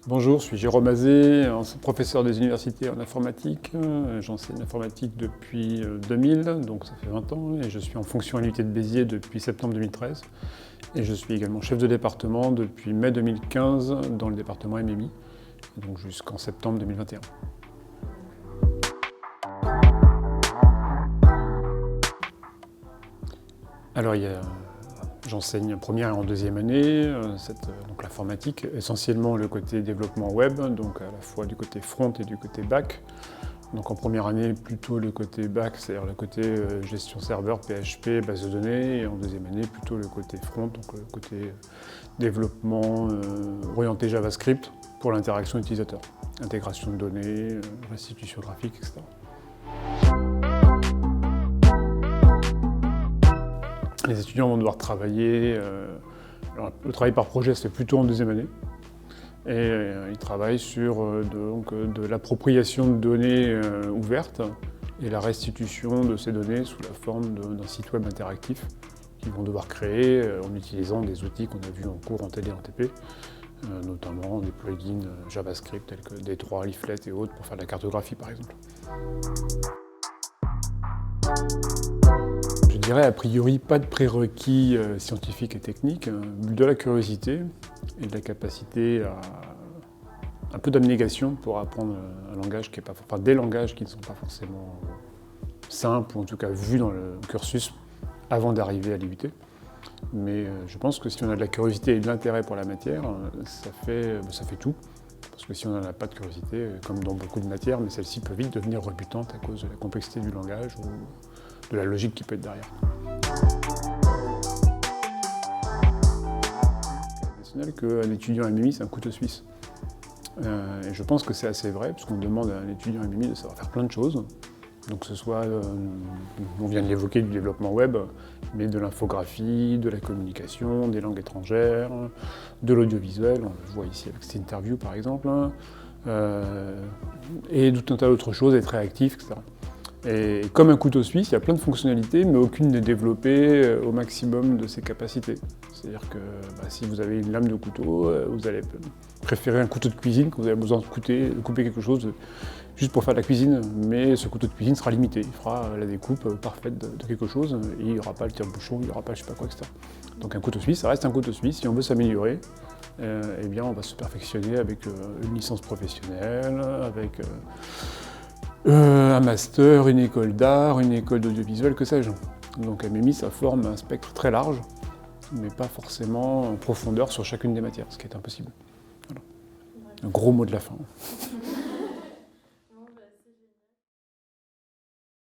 Bonjour, je suis Jérôme Azé, professeur des universités en informatique. J'enseigne l'informatique depuis 2000, donc ça fait 20 ans, et je suis en fonction à l'unité de Béziers depuis septembre 2013. Et je suis également chef de département depuis mai 2015 dans le département MMI, donc jusqu'en septembre 2021. Alors, j'enseigne en première et en deuxième année, donc l'informatique, essentiellement le côté développement web, donc à la fois du côté front et du côté back. Donc en première année, plutôt le côté back, c'est-à-dire le côté gestion serveur, PHP, base de données, et en deuxième année, plutôt le côté front, donc le côté développement orienté JavaScript pour l'interaction utilisateur, intégration de données, restitution graphique, etc. Les étudiants vont devoir travailler. Alors, le travail par projet, c'est plutôt en deuxième année. Et ils travaillent sur de l'appropriation de données ouvertes et la restitution de ces données sous la forme d'un site web interactif qu'ils vont devoir créer en utilisant des outils qu'on a vus en cours en TD et en TP, notamment des plugins JavaScript tels que D3, Leaflet et autres pour faire de la cartographie par exemple. Je dirais a priori pas de prérequis scientifiques et techniques, de la curiosité et de la capacité à un peu d'abnégation pour apprendre un langage qui est pas, enfin des langages qui ne sont pas forcément simples ou en tout cas vus dans le cursus avant d'arriver à l'IUT. Mais je pense que si on a de la curiosité et de l'intérêt pour la matière, ça fait tout. Parce que si on n'en a pas de curiosité, comme dans beaucoup de matières, mais celle-ci peut vite devenir rebutante à cause de la complexité du langage ou de la logique qui peut être derrière. Qu'un étudiant MMI, c'est un couteau suisse. Et je pense que c'est assez vrai, puisqu'on demande à un étudiant MMI de savoir faire plein de choses. Donc que ce soit, on vient de l'évoquer, du développement web, mais de l'infographie, de la communication, des langues étrangères, de l'audiovisuel, on le voit ici avec cette interview par exemple, et tout un tas d'autres choses, être réactif, etc. Et comme un couteau suisse, il y a plein de fonctionnalités, mais aucune n'est développée au maximum de ses capacités. C'est-à-dire que si vous avez une lame de couteau, vous allez préférer un couteau de cuisine quand vous avez besoin de couper quelque chose juste pour faire de la cuisine, mais ce couteau de cuisine sera limité. Il fera la découpe parfaite de quelque chose, et il n'y aura pas le tire-bouchon, il n'y aura pas je sais pas quoi, etc. Donc un couteau suisse, ça reste un couteau suisse. Si on veut s'améliorer, eh bien on va se perfectionner avec une licence professionnelle, avec un master, une école d'art, une école d'audiovisuel, que sais-je. Donc MMI, ça forme un spectre très large, mais pas forcément en profondeur sur chacune des matières, ce qui est impossible. Voilà. Un gros mot de la fin.